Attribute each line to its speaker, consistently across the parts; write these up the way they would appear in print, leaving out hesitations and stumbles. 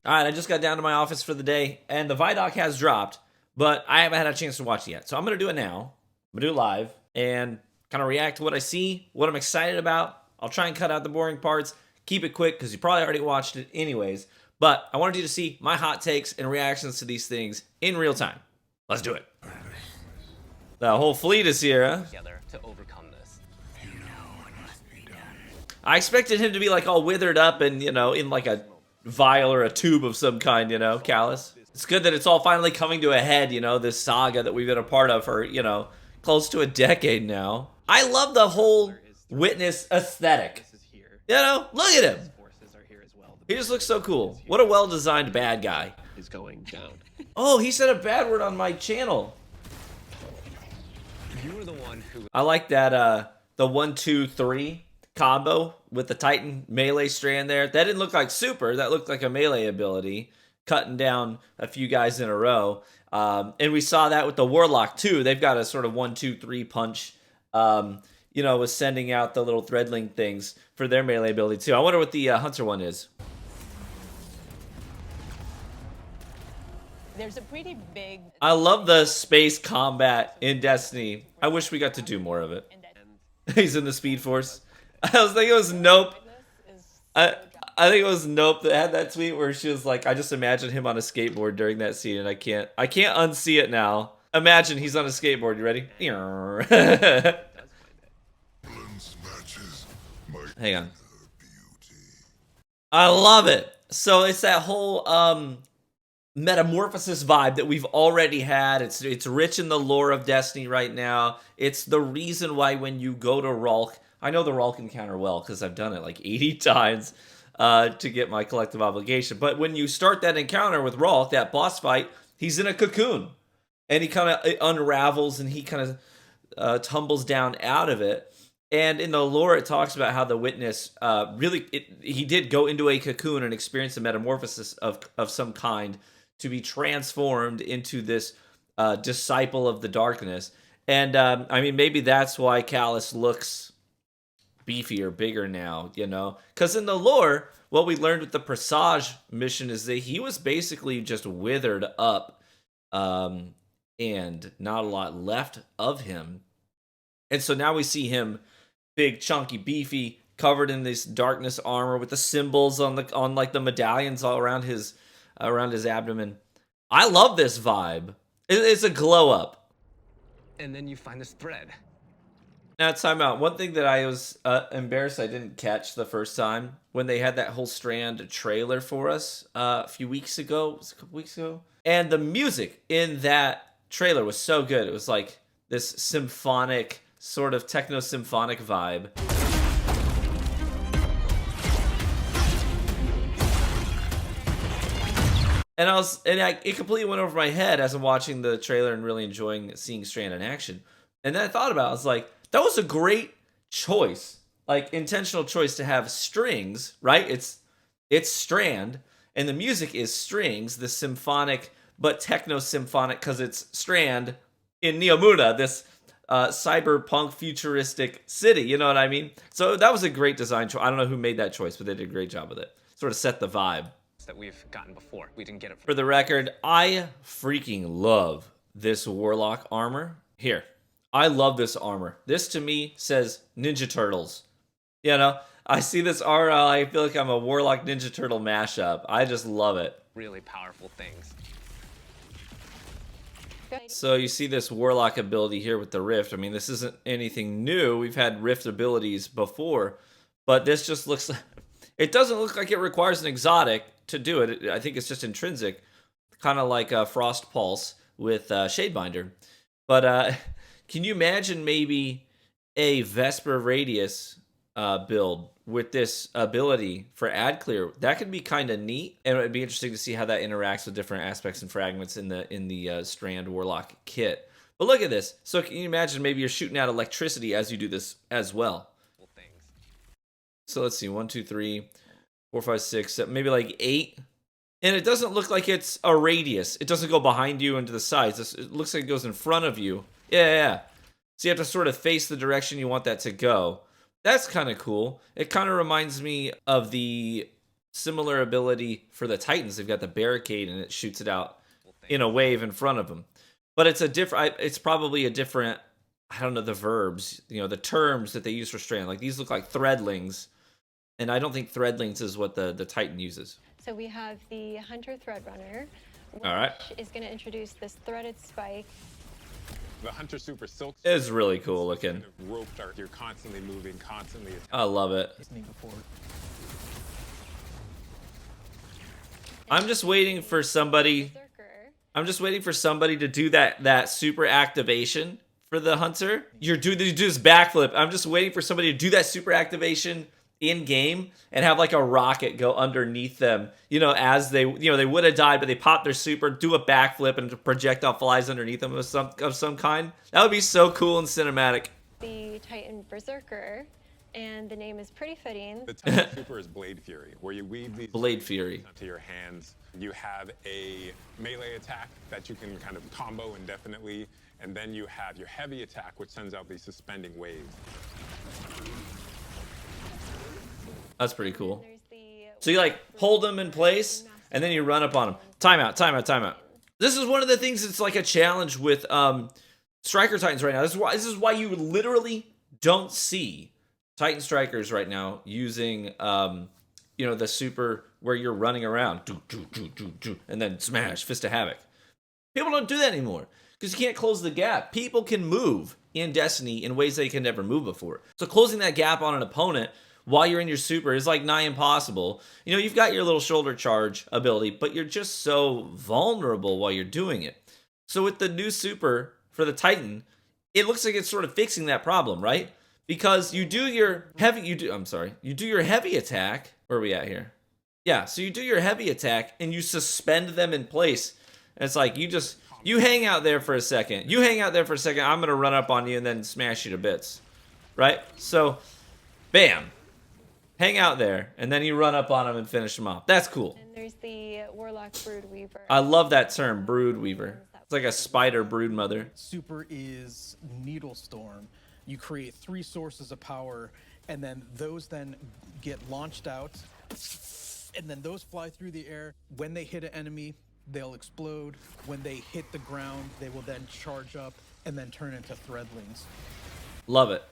Speaker 1: All right, I just got down to my office for the day, and the ViDoc has dropped, but I haven't had a chance to watch it yet. So I'm going to do it now. I'm going to do it live and kind of react to what I see, what I'm excited about. I'll try and cut out the boring parts, keep it quick because you probably already watched it anyways. But I wanted you to see my hot takes and reactions to these things in real time. Let's do it. The whole fleet is here, huh?
Speaker 2: Together to overcome this.
Speaker 3: You know what must be done.
Speaker 1: I expected him to be like all withered up and, you know, in like a vial or a tube of some kind, you know, Calus. It's good that it's all finally coming to a head, you know, this saga that we've been a part of for, you know, close to a decade now. I love the whole Witness aesthetic. You know, look at him. He just looks so cool. What a well-designed bad guy.
Speaker 2: Is going down.
Speaker 1: Oh, he said a bad word on my channel.
Speaker 2: You were the one who.
Speaker 1: I like that, the 1, 2, 3 combo with the Titan melee strand there. That didn't look like super. That looked like a melee ability, cutting down a few guys in a row. And we saw that with the Warlock too. They've got a sort of 1, 2, 3 punch. You know, was sending out the little threadling things for their melee ability too. I wonder what the Hunter one is.
Speaker 4: There's a pretty big.
Speaker 1: I love the space combat in Destiny. I wish we got to do more of it. He's in the Speed Force. I was thinking it was Nope. I think it was Nope that had that tweet where she was like, I just imagine him on a skateboard during that scene, and I can't unsee it now. Imagine he's on a skateboard. You ready? Hang on. I love it. So it's that whole metamorphosis vibe that we've already had. It's rich in the lore of Destiny right now. It's the reason why when you go to Ralk, I know the Ralk encounter well because I've done it like 80 times to get my collective obligation. But when you start that encounter with Ralk, that boss fight, he's in a cocoon. And he kind of unravels and he kind of tumbles down out of it. And in the lore, it talks about how the Witness he did go into a cocoon and experience a metamorphosis of some kind to be transformed into this disciple of the darkness. And I mean, maybe that's why Calus looks beefier, bigger now, you know? Because in the lore, what we learned with the Presage mission is that he was basically just withered up and not a lot left of him. And so now we see him big, chunky, beefy, covered in this darkness armor with the symbols on like the medallions all around his abdomen. I love this vibe. It's a glow up.
Speaker 2: And then you find this thread.
Speaker 1: Now, time out. One thing that I was embarrassed I didn't catch the first time when they had that whole Strand trailer for us a few weeks ago. It was a couple weeks ago. And the music in that trailer was so good. It was like this symphonic, sort of techno-symphonic vibe. And it completely went over my head as I'm watching the trailer and really enjoying seeing Strand in action. And then I thought about it, I was like, that was a great choice. Like, intentional choice to have strings, right? It's Strand, and the music is strings, the symphonic, but techno-symphonic, because it's Strand in Neomuna, this cyberpunk futuristic city, you know what I mean? So that was a great design choice. I don't know who made that choice, but they did a great job with it. Sort of set the vibe.
Speaker 2: That we've gotten before. We didn't get it.
Speaker 1: For the record, I freaking love this Warlock armor. Here, I love this armor. This to me says Ninja Turtles. You know, I see this armor, I feel like I'm a Warlock Ninja Turtle mashup. I just love it.
Speaker 2: Really powerful things.
Speaker 1: So you see this Warlock ability here with the Rift. I mean, this isn't anything new. We've had Rift abilities before, but this just looks like... It doesn't look like it requires an exotic to do it. I think it's just intrinsic, kind of like Frost Pulse with Shadebinder. But can you imagine maybe a Vesper Radius build with this ability for ad clear? That could be kind of neat, and it would be interesting to see how that interacts with different aspects and fragments in the Strand Warlock kit. But look at this. So can you imagine maybe you're shooting out electricity as you do this as well? So let's see, 1, 2, 3, 4, 5, 6, 7, maybe like 8. And it doesn't look like it's a radius. It doesn't go behind you and to the sides. It looks like it goes in front of you. Yeah. So you have to sort of face the direction you want that to go. That's kind of cool. It kind of reminds me of the similar ability for the Titans. They've got the barricade and it shoots it out in a wave in front of them. But it's a different. It's probably a different. I don't know the verbs, the terms that they use for Strand. Like these look like threadlings, and I don't think threadlings is what the Titan uses.
Speaker 4: So we have the Hunter Threadrunner, which
Speaker 1: All right.
Speaker 4: is going to introduce this threaded spike.
Speaker 5: The Hunter Super Silk
Speaker 1: It's really cool looking.
Speaker 5: kind of rope dart. You're constantly moving, constantly attacking.
Speaker 1: I love it.
Speaker 6: Before.
Speaker 1: I'm just waiting for somebody.
Speaker 4: Berserker.
Speaker 1: I'm just waiting for somebody to do that super activation for the Hunter. You do this backflip. I'm just waiting for somebody to do that super activation in game and have like a rocket go underneath them. As they they would have died, but they pop their super, do a backflip, and a projectile flies underneath them of some kind. That would be so cool and cinematic.
Speaker 4: The Titan Berserker, and the name is pretty fitting.
Speaker 5: The Titan Super is Blade Fury, where you weave these
Speaker 1: Blade Fury.
Speaker 5: onto your hands. You have a melee attack that you can kind of combo indefinitely, and then you have your heavy attack, which sends out these suspending waves.
Speaker 1: That's pretty cool.
Speaker 4: There's the
Speaker 1: So you like hold them in place and then you run up on them. Timeout. This is one of the things that's like a challenge with Striker Titans right now. This is why you literally don't see Titan Strikers right now using the super where you're running around and then smash Fist of Havoc. People don't do that anymore because you can't close the gap. People can move in Destiny in ways they can never move before. So closing that gap on an opponent while you're in your super is like nigh impossible. You've got your little shoulder charge ability, but you're just so vulnerable while you're doing it. So with the new super for the Titan, it looks like it's sort of fixing that problem, right? Because you do your heavy attack. Where are we at here? Yeah, so you do your heavy attack and you suspend them in place. And it's like you hang out there for a second. I'm gonna run up on you and then smash you to bits. Right? So bam. Hang out there, and then you run up on them and finish them off. That's cool.
Speaker 4: And there's the Warlock Brood Weaver.
Speaker 1: I love that term, Brood Weaver. It's like a spider brood mother.
Speaker 6: Super is Needle Storm. You create 3 sources of power, and then those then get launched out, and then those fly through the air. When they hit an enemy, they'll explode. When they hit the ground, they will then charge up and then turn into threadlings.
Speaker 1: Love it.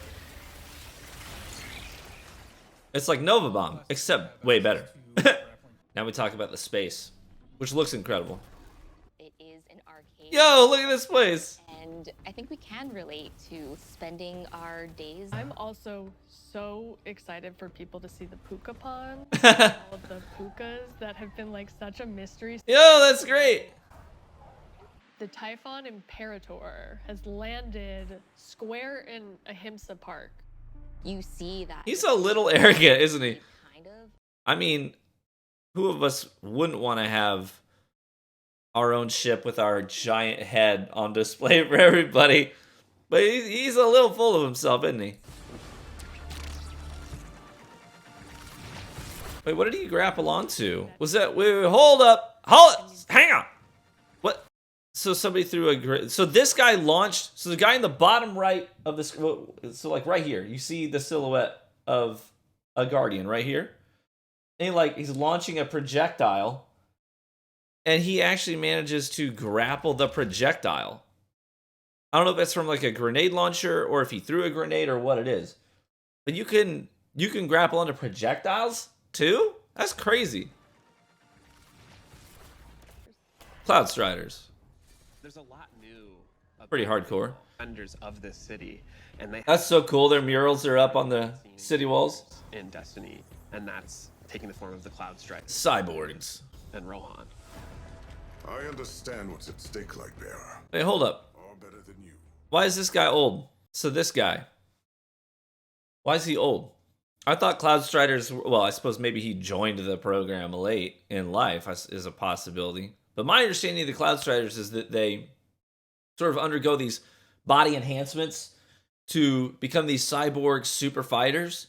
Speaker 1: It's like Nova Bomb, except way better. Now we talk about the space, which looks incredible.
Speaker 7: It is an arcade.
Speaker 1: Yo, look at this place.
Speaker 7: And I think we can relate to spending our days.
Speaker 8: I'm also so excited for people to see the puka pond. All of the pukas that have been like such a mystery.
Speaker 1: Yo, that's great.
Speaker 8: The Typhon Imperator has landed square in Ahimsa Park.
Speaker 7: You see that.
Speaker 1: He's a little arrogant, isn't he?
Speaker 7: Kind of.
Speaker 1: I mean, who of us wouldn't want to have our own ship with our giant head on display for everybody? But he's a little full of himself, isn't he? Wait, what did he grapple onto? Was that... Wait, hold up. Hold it. Hang on. What? So somebody threw a... So this guy launched... So the guy in the bottom right of this... So like right here, you see the silhouette of a Guardian right here. And he's launching a projectile. And he actually manages to grapple the projectile. I don't know if that's from like a grenade launcher or if he threw a grenade or what it is. But you can grapple onto projectiles too? That's crazy. Cloud Striders.
Speaker 2: There's a lot new.
Speaker 1: Pretty hardcore.
Speaker 2: Defenders of this city, and they
Speaker 1: That's so cool. Their murals are up on the city walls.
Speaker 2: in Destiny, and that's taking the form of the Cloud Strike
Speaker 1: Cyborgs.
Speaker 2: and Rohan.
Speaker 9: I understand what's at stake, Lightbearer.
Speaker 1: Wait, hold up.
Speaker 9: All better than you.
Speaker 1: Why is this guy old? So this guy. Why is he old? I thought Cloud Striders, well, I suppose maybe he joined the program late in life is a possibility. But my understanding of the Cloud Striders is that they sort of undergo these body enhancements to become these cyborg super fighters.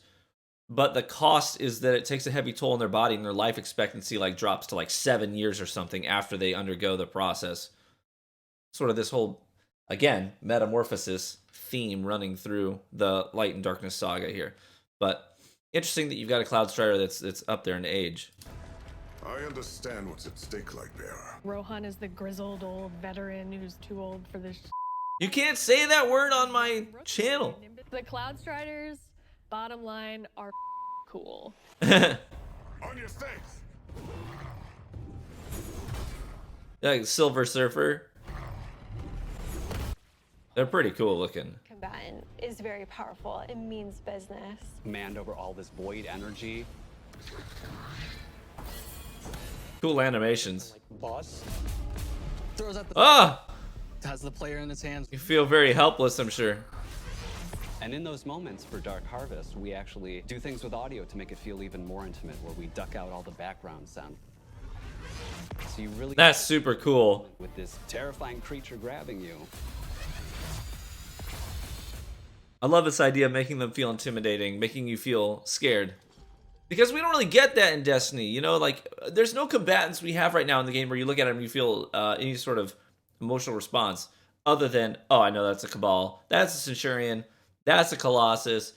Speaker 1: But the cost is that it takes a heavy toll on their body and their life expectancy drops to 7 years or something after they undergo the process. Sort of this whole, again, metamorphosis theme running through the Light and Darkness saga here. But interesting that you've got a Cloud Strider that's up there in age.
Speaker 9: I understand what's at stake, Lightbearer.
Speaker 8: Rohan is the grizzled old veteran who's too old for this.
Speaker 1: You can't say that word on my channel.
Speaker 8: The Cloud Striders, bottom line, are cool.
Speaker 9: On your face!
Speaker 1: Like Silver Surfer. They're pretty cool looking.
Speaker 4: Combatant is very powerful. It means business.
Speaker 10: Command over all this void energy.
Speaker 1: Cool animations.
Speaker 11: Like boss throws out the has the player in its hands.
Speaker 1: You feel very helpless, I'm sure.
Speaker 10: And in those moments for Dark Harvest, we actually do things with audio to make it feel even more intimate, where we duck out all the background sound. So you really
Speaker 1: That's super cool.
Speaker 10: with this terrifying creature grabbing you.
Speaker 1: I love this idea of making them feel intimidating, making you feel scared. Because we don't really get that in Destiny, you know, like, there's no combatants we have right now in the game where you look at them and you feel any sort of emotional response, other than, oh, I know that's a Cabal, that's a Centurion, that's a Colossus,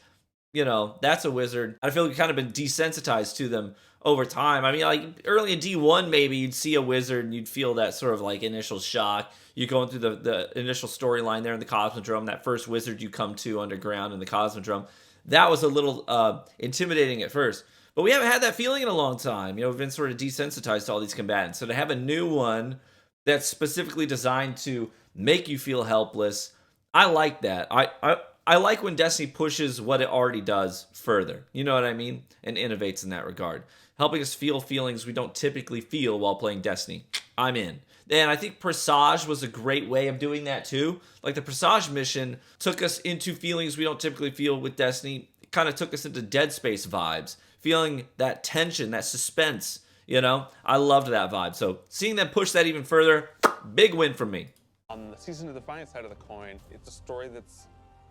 Speaker 1: you know, that's a Wizard. I feel like we've kind of been desensitized to them over time. I mean, like, early in D1, maybe you'd see a Wizard and you'd feel that sort of, like, initial shock. You're going through the initial storyline there in the Cosmodrome, that first Wizard you come to underground in the Cosmodrome. That was a little intimidating at first. But we haven't had that feeling in a long time. You know, we've been sort of desensitized to all these combatants. So to have a new one that's specifically designed to make you feel helpless, I like that. I like when Destiny pushes what it already does further. You know what I mean? And innovates in that regard. Helping us feel feelings we don't typically feel while playing Destiny. I'm in. And I think Presage was a great way of doing that too. Like the Presage mission took us into feelings we don't typically feel with Destiny. It kind of took us into Dead Space vibes. Feeling that tension, that suspense, you know? I loved that vibe. So seeing them push that even further, big win for me.
Speaker 12: On the Season of Defiance side of the coin, it's a story that's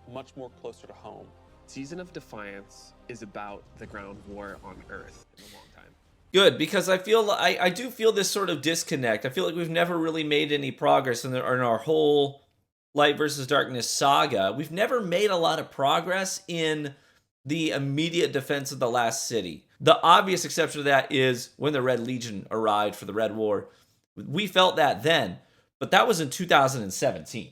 Speaker 12: much more closer to home.
Speaker 2: Season of Defiance is about the ground war on Earth in a long time.
Speaker 1: Good, because I feel I do feel this sort of disconnect. I feel like we've never really made any progress in our whole Light versus Darkness saga. We've never made a lot of progress in the immediate defense of the last city. The obvious exception to that is when the Red Legion arrived for the Red War. We felt that then, but that was in 2017.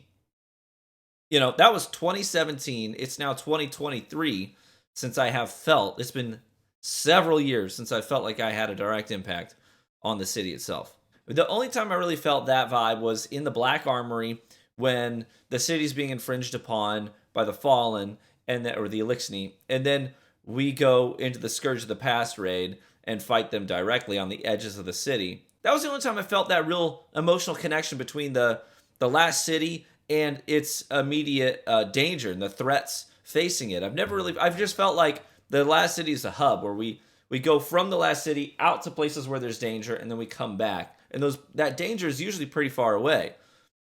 Speaker 1: You know, that was 2017. It's now 2023 since I have felt, it's been several years since I felt like I had a direct impact on the city itself. The only time I really felt that vibe was in the Black Armory when the city's being infringed upon by the Fallen or the Elixni, and then we go into the Scourge of the Past raid and fight them directly on the edges of the city. That was the only time I felt that real emotional connection between the last city and its immediate danger and the threats facing it. I've just felt like the last city is a hub where we go from the last city out to places where there's danger, and then we come back. And that danger is usually pretty far away.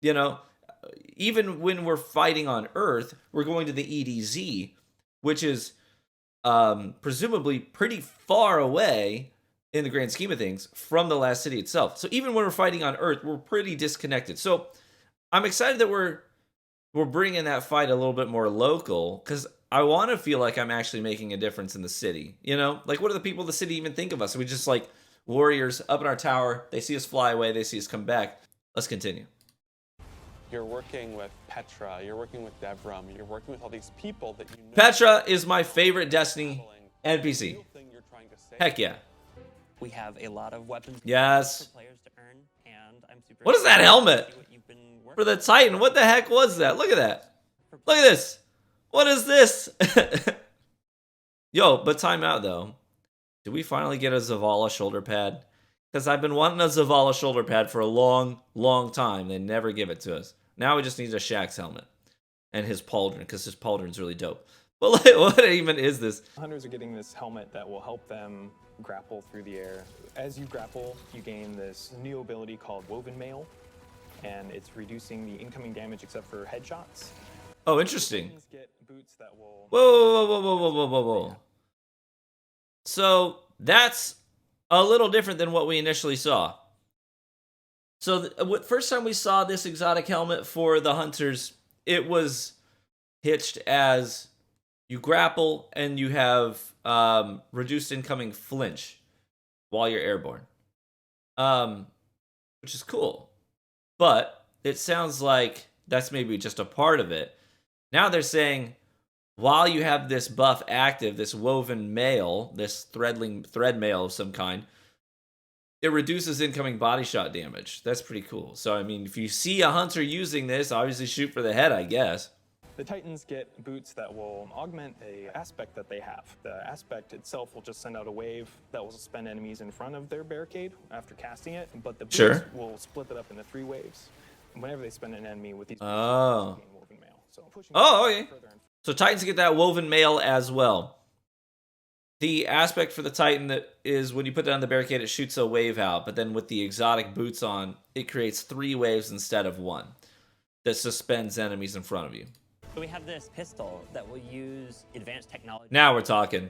Speaker 1: You know, even when we're fighting on Earth, we're going to the EDZ, which is presumably pretty far away in the grand scheme of things from the last city itself. So even when we're fighting on Earth, we're pretty disconnected. So I'm excited that we're bringing that fight a little bit more local, because I want to feel like I'm actually making a difference in the city. You know, like, what do the people of the city even think of us? Are we just like warriors up in our tower? They see us fly away. They see us come back. Let's continue.
Speaker 12: You're working with Petra, you're working with Devram, you're working with all these people that you know.
Speaker 1: Petra is my favorite Destiny NPC. Heck yeah.
Speaker 11: We have a lot of weapons
Speaker 1: Yes.
Speaker 11: for players to earn, and I'm super
Speaker 1: What is that helmet?
Speaker 11: to see what you've been working
Speaker 1: For the Titan, what the heck was that? Look at that. Look at this. What is this? Yo, but time out though. Did we finally get a Zavala shoulder pad? Because I've been wanting a Zavala shoulder pad for a long, long time. They never give it to us. Now we just need a Shaxx helmet. And his pauldron, because his pauldron's really dope. But like, what even is this?
Speaker 13: Hunters are getting this helmet that will help them grapple through the air. As you grapple, you gain this new ability called Woven Mail, and it's reducing the incoming damage except for headshots.
Speaker 1: Oh, interesting.
Speaker 13: Get boots that will...
Speaker 1: Whoa. So that's a little different than what we initially saw. So the first time we saw this exotic helmet for the Hunters, it was hitched as you grapple and you have reduced incoming flinch while you're airborne. which is cool. But it sounds like that's maybe just a part of it. Now they're saying, while you have this buff active, this woven mail, this thread mail of some kind, it reduces incoming body shot damage. That's pretty cool. So, I mean, if you see a hunter using this, obviously shoot for the head, I guess.
Speaker 13: The Titans get boots that will augment a aspect that they have. The aspect itself will just send out a wave that will suspend enemies in front of their barricade after casting it, but the boots will split it up into 3 waves. Whenever they spin an enemy with these boots,
Speaker 1: oh.
Speaker 13: gain woven mail. So
Speaker 1: Okay. So Titans get that woven mail as well. The aspect for the Titan that is when you put that on the barricade, it shoots a wave out, but then with the exotic boots on, it creates 3 waves instead of 1 that suspends enemies in front of you.
Speaker 14: So we have this pistol that will use advanced technology.
Speaker 1: Now we're talking.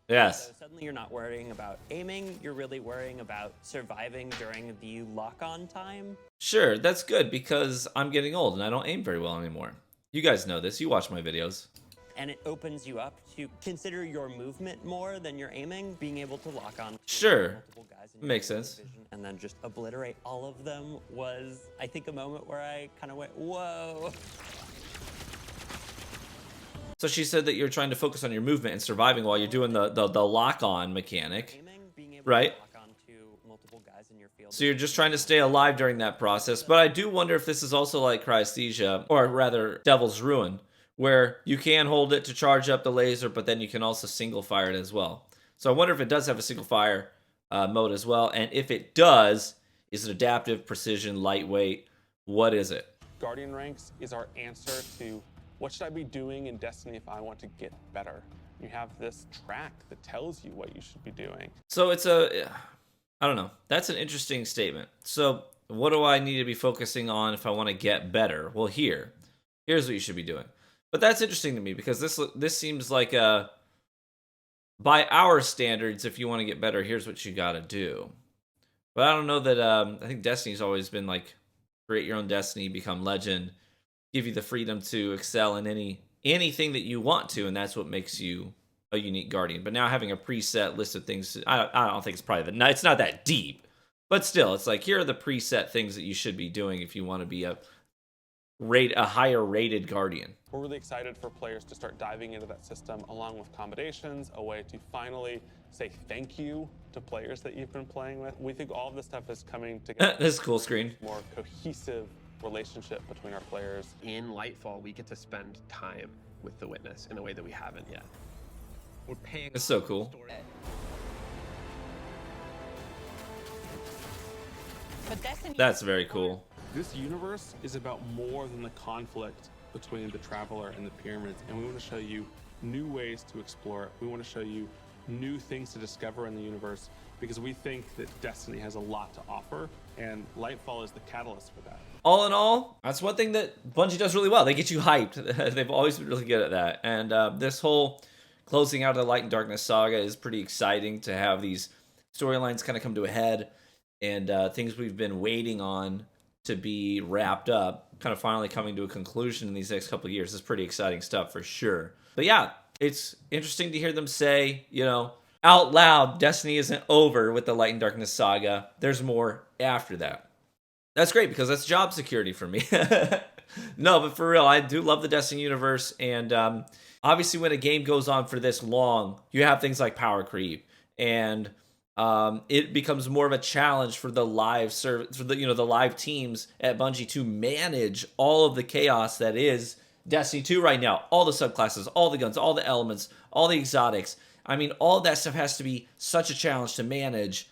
Speaker 1: Yes.
Speaker 14: So suddenly you're not worrying about aiming, you're really worrying about surviving during the lock-on time.
Speaker 1: Sure, that's good because I'm getting old and I don't aim very well anymore. You guys know this, you watch my videos.
Speaker 14: And it opens you up to consider your movement more than your aiming, being able to lock on.
Speaker 1: Sure, makes sense.
Speaker 14: And then just obliterate all of them was, I think, a moment where I kind of went, whoa.
Speaker 1: So she said that you're trying to focus on your movement and surviving while you're doing the lock-on mechanic, right? So you're just trying to stay alive during that process. But I do wonder if this is also like Cryesthesia, or rather Devil's Ruin, where you can hold it to charge up the laser, but then you can also single fire it as well. So I wonder if it does have a single fire mode as well. And if it does, is it adaptive, precision, lightweight? What is it?
Speaker 12: Guardian ranks is our answer to what should I be doing in Destiny if I want to get better? You have this track that tells you what you should be doing.
Speaker 1: So it's I don't know. That's an interesting statement. So what do I need to be focusing on if I want to get better? Well, here's what you should be doing. But that's interesting to me because this seems like by our standards, if you want to get better, here's what you got to do. But I don't know that I think Destiny's always been like create your own destiny, become legend, give you the freedom to excel in anything that you want to, and that's what makes you a unique guardian. But now having a preset list of things, I don't think it's probably it's not that deep, but still, it's like here are the preset things that you should be doing if you want to be a higher rated guardian.
Speaker 12: We're really excited for players to start diving into that system along with combinations, a way to finally say thank you to players that you've been playing with. We think all of this stuff is coming together.
Speaker 1: This is a cool screen.
Speaker 12: More cohesive relationship between our players.
Speaker 2: In Lightfall, we get to spend time with the Witness in a way that we haven't yet. We're paying.
Speaker 1: It's so cool. That's very cool.
Speaker 12: This universe is about more than the conflict between the Traveler and the Pyramids, and we want to show you new ways to explore it. We want to show you new things to discover in the universe because we think that Destiny has a lot to offer, and Lightfall is the catalyst for that.
Speaker 1: All in all, that's one thing that Bungie does really well. They get you hyped. They've always been really good at that. And this whole closing out of the Light and Darkness saga is pretty exciting to have these storylines kind of come to a head and things we've been waiting on to be wrapped up kind of finally coming to a conclusion in these next couple of years. It's pretty exciting stuff for sure. But yeah, it's interesting to hear them say, out loud, Destiny isn't over with the Light and Darkness saga. There's more after that. That's great because that's job security for me. No, but for real, I do love the Destiny universe. And obviously when a game goes on for this long, you have things like power creep. And it becomes more of a challenge for the live the live teams at Bungie to manage all of the chaos that is Destiny 2 right now. All the subclasses, all the guns, all the elements, all the exotics. I mean, all that stuff has to be such a challenge to manage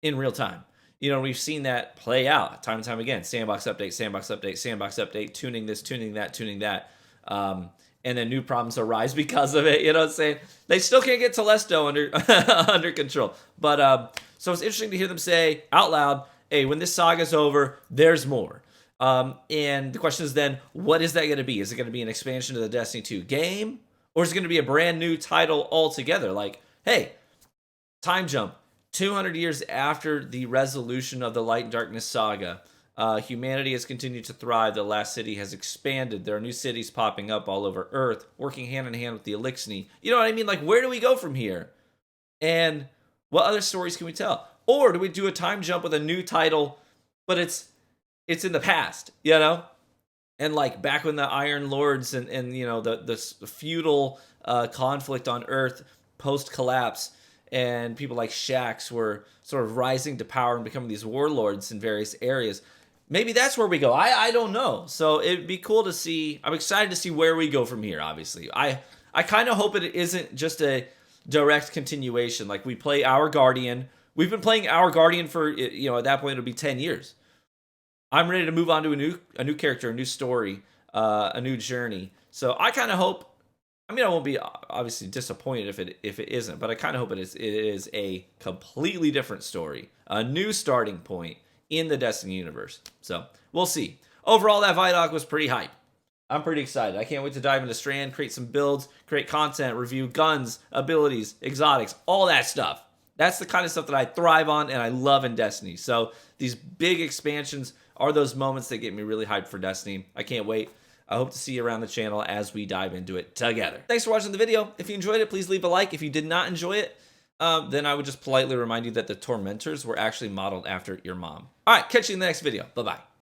Speaker 1: in real time. We've seen that play out time and time again. Sandbox update, sandbox update, sandbox update, tuning this, tuning that, tuning that. And then new problems arise because of it. You know what I'm saying? They still can't get Telesto under control. But so it's interesting to hear them say out loud, hey, when this saga's over, there's more. And the question is then, what is that going to be? Is it going to be an expansion of the Destiny 2 game? Or is it going to be a brand new title altogether? Like, hey, time jump. 200 years after the resolution of the Light and Darkness saga, humanity has continued to thrive. The last city has expanded. There are new cities popping up all over Earth, working hand in hand with the Elixni. You know what I mean? Like, where do we go from here? And what other stories can we tell? Or do we do a time jump with a new title, but it's in the past, you know? And like back when the Iron Lords and you know, the feudal conflict on Earth post-collapse, and people like Shaxx were sort of rising to power and becoming these warlords in various areas. Maybe that's where we go. I don't know. So it'd be cool to see. I'm excited to see where we go from here, obviously. I kind of hope it isn't just a direct continuation. Like, we play Our Guardian. We've been playing Our Guardian for, you know, at that point it'll be 10 years. I'm ready to move on to a new character, a new story, a new journey. So I kind of hope, I mean, I won't be obviously disappointed if it isn't, but I kind of hope it is a completely different story, a new starting point in the Destiny universe. So we'll see. Overall, that ViDoc was pretty hype. I'm pretty excited. I can't wait to dive into Strand, create some builds, create content, review guns, abilities, exotics, all that stuff. That's the kind of stuff that I thrive on and I love in Destiny. So these big expansions are those moments that get me really hyped for Destiny. I can't wait. I hope to see you around the channel as we dive into it together. Thanks for watching the video. If you enjoyed it, please leave a like. If you did not enjoy it, then I would just politely remind you that the Tormentors were actually modeled after your mom. All right, catch you in the next video. Bye-bye.